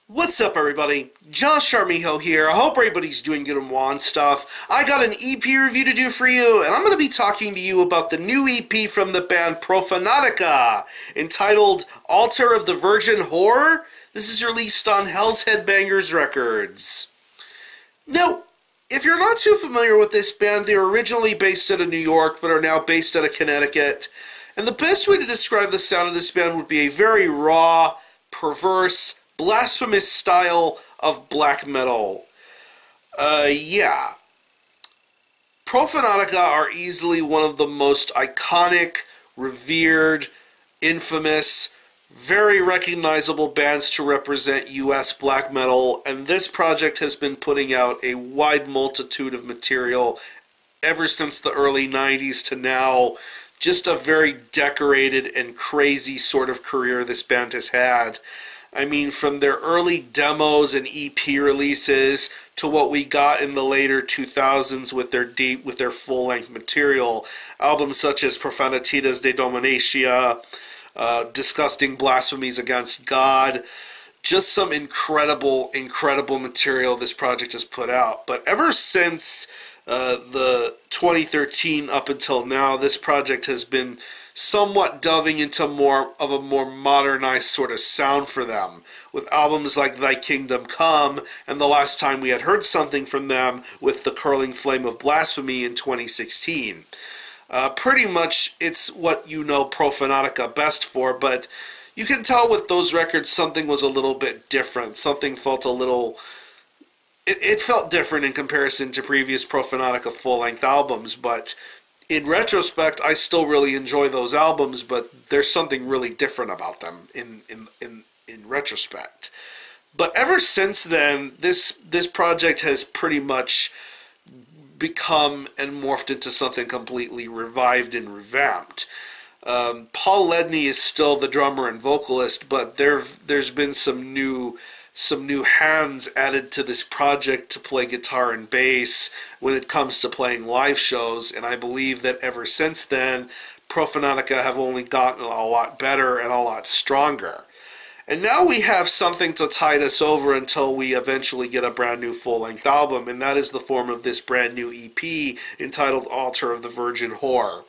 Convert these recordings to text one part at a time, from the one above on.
What's up, everybody? Josh Armijo here. I hope everybody's doing good and WAN stuff. I got an EP review to do for you, and I'm going to be talking to you about the new EP from the band Profanatica, entitled Altar of the Virgin Whore. This is released on Hells Headbangers Records. Now, if you're not too familiar with this band, they were originally based out of New York, but are now based out of Connecticut. And the best way to describe the sound of this band would be a very raw, perverse, blasphemous style of black metal. Yeah. Profanatica are easily one of the most iconic, revered, infamous, very recognizable bands to represent US black metal, and this project has been putting out a wide multitude of material ever since the early 90s to now. Just a very decorated and crazy sort of career this band has had. I mean, from their early demos and EP releases to what we got in the later 2000s with their full-length material, albums such as Profanatica's De Dominatia, Disgusting Blasphemies Against God, just some incredible, incredible material this project has put out. But ever since the 2013 up until now, this project has been somewhat delving into more of a more modernized sort of sound for them, with albums like Thy Kingdom Come, and the last time we had heard something from them with The Curling Flame of Blasphemy in 2016. Pretty much it's what you know Profanatica best for, but you can tell with those records something was a little bit different. Something felt a little... It felt different in comparison to previous Profanatica full-length albums, but in retrospect, I still really enjoy those albums, but there's something really different about them in retrospect. But ever since then, this project has pretty much become and morphed into something completely revived and revamped. Paul Ledney is still the drummer and vocalist, but there's been some new hands added to this project to play guitar and bass when it comes to playing live shows, and I believe that ever since then, Profanatica have only gotten a lot better and a lot stronger. And now we have something to tide us over until we eventually get a brand new full-length album, and that is the form of this brand new EP entitled Altar of the Virgin Whore.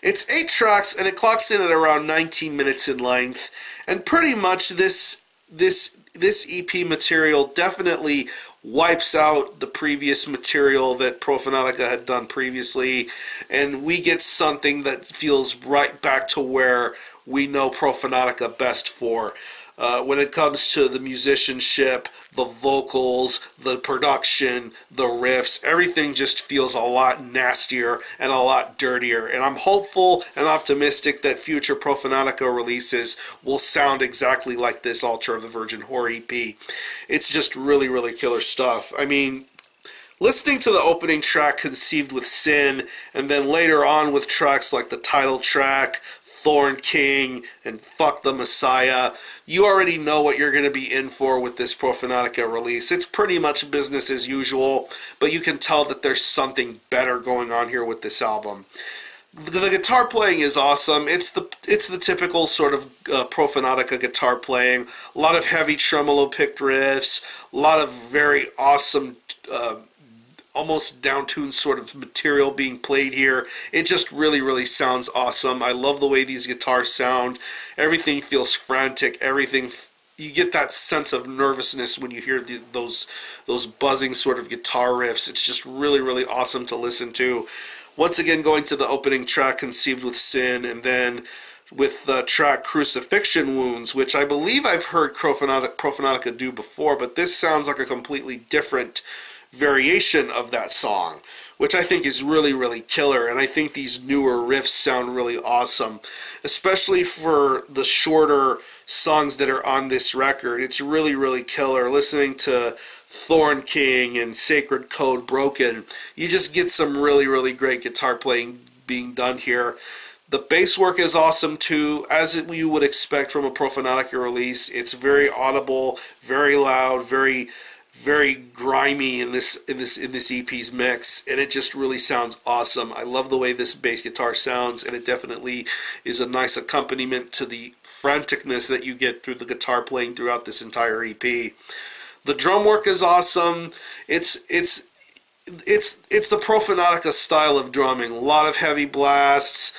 It's 8 tracks, and it clocks in at around 19 minutes in length, and pretty much this EP material definitely wipes out the previous material that Profanatica had done previously, and we get something that feels right back to where we know Profanatica best for. When it comes to the musicianship, the vocals, the production, the riffs, everything just feels a lot nastier and a lot dirtier. And I'm hopeful and optimistic that future Profanatica releases will sound exactly like this Altar of the Virgin Whore EP. It's just really, really killer stuff. I mean, listening to the opening track, Conceived with Sin, and then later on with tracks like the title track, Thorn King, and Fuck the Messiah, you already know what you're going to be in for with this Profanatica release. It's pretty much business as usual, but you can tell that there's something better going on here with this album. The guitar playing is awesome. It's the typical sort of Profanatica guitar playing. A lot of heavy tremolo picked riffs, a lot of very awesome almost down-tuned sort of material being played here. It just really, really sounds awesome. I love the way these guitars sound. Everything feels frantic. Everything, you get that sense of nervousness when you hear those buzzing sort of guitar riffs. It's just really, really awesome to listen to. Once again, going to the opening track, Conceived with Sin, and then with the track Crucifixion Wounds, which I believe I've heard Profanatica do before, but this sounds like a completely different variation of that song, which I think is really, really killer. And I think these newer riffs sound really awesome, especially for the shorter songs that are on this record. It's really, really killer. Listening to Thorn King and Sacred Code Broken, you just get some really, really great guitar playing being done here. The bass work is awesome too, as you would expect from a Profanatica release. It's very audible, very loud, very very grimy in this EP's mix, and it just really sounds awesome. I love the way this bass guitar sounds, and it definitely is a nice accompaniment to the franticness that you get through the guitar playing throughout this entire EP. The drum work is awesome. It's the Profanatica style of drumming. A lot of heavy blasts,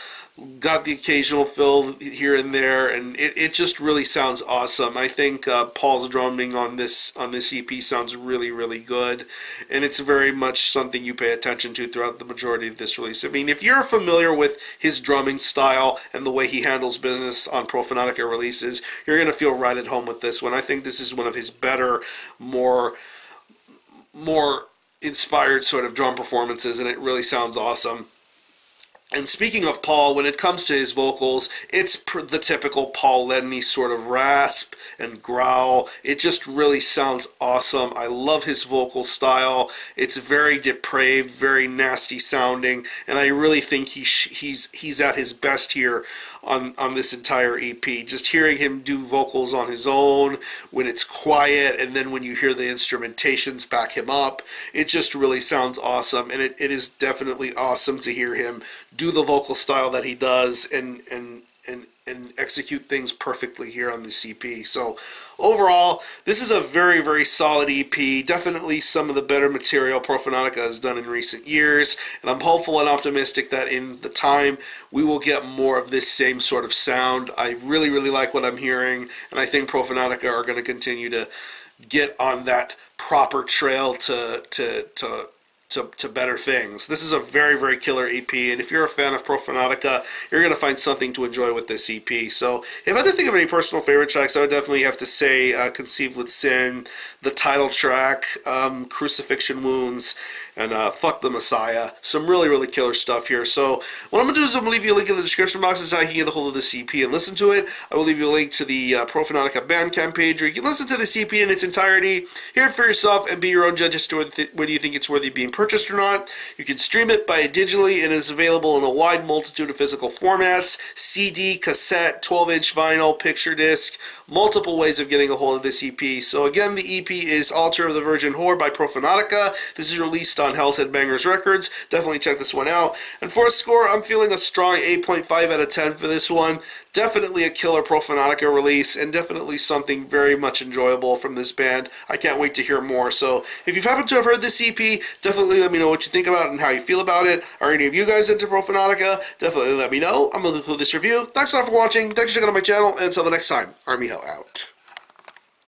got the occasional fill here and there, and it just really sounds awesome. I think Paul's drumming on this EP sounds really, really good, and it's very much something you pay attention to throughout the majority of this release. I mean, if you're familiar with his drumming style and the way he handles business on Profanatica releases, you're going to feel right at home with this one. I think this is one of his better, more inspired sort of drum performances, and it really sounds awesome. And speaking of Paul, when it comes to his vocals, it's the typical Paul Ledney sort of rasp and growl. It just really sounds awesome. I love his vocal style. It's very depraved, very nasty sounding, and I really think he's at his best here on this entire EP. Just hearing him do vocals on his own when it's quiet, and then when you hear the instrumentations back him up, it just really sounds awesome. And it is definitely awesome to hear him do the vocal style that he does and execute things perfectly here on this EP. So overall, this is a very, very solid EP. Definitely some of the better material Profanatica has done in recent years, and I'm hopeful and optimistic that in the time we will get more of this same sort of sound. I really, really like what I'm hearing, and I think Profanatica are going to continue to get on that proper trail to better things. This is a very, very killer EP, and if you're a fan of Profanatica, you're going to find something to enjoy with this EP. So if I had to think of any personal favorite tracks, I would definitely have to say Conceived with Sin, the title track, Crucifixion Wounds, and Fuck the Messiah. Some really, really killer stuff here. So what I'm going to do is I'm going to leave you a link in the description box as to how you can get a hold of this EP and listen to it. I will leave you a link to the Profanatica Bandcamp page where you can listen to this EP in its entirety, hear it for yourself, and be your own judge as to whether you think it's worthy of being purchased or not. You can stream it by digitally, and it's available in a wide multitude of physical formats: CD, cassette, 12-inch vinyl, picture disc, multiple ways of getting a hold of this EP. So again, the EP is Altar of the Virgin Whore by Profanatica. This is released on Hells Headbangers Records. Definitely check this one out. And for a score, I'm feeling a strong 8.5 out of 10 for this one. Definitely a killer Profanatica release, and definitely something very much enjoyable from this band. I can't wait to hear more. So if you happen to have heard this EP, definitely let me know what you think about it and how you feel about it. Are any of you guys into Profanatica? Definitely let me know. I'm going to conclude this review. Thanks a lot for watching. Thanks for checking out my channel, and until the next time, Army Hell out.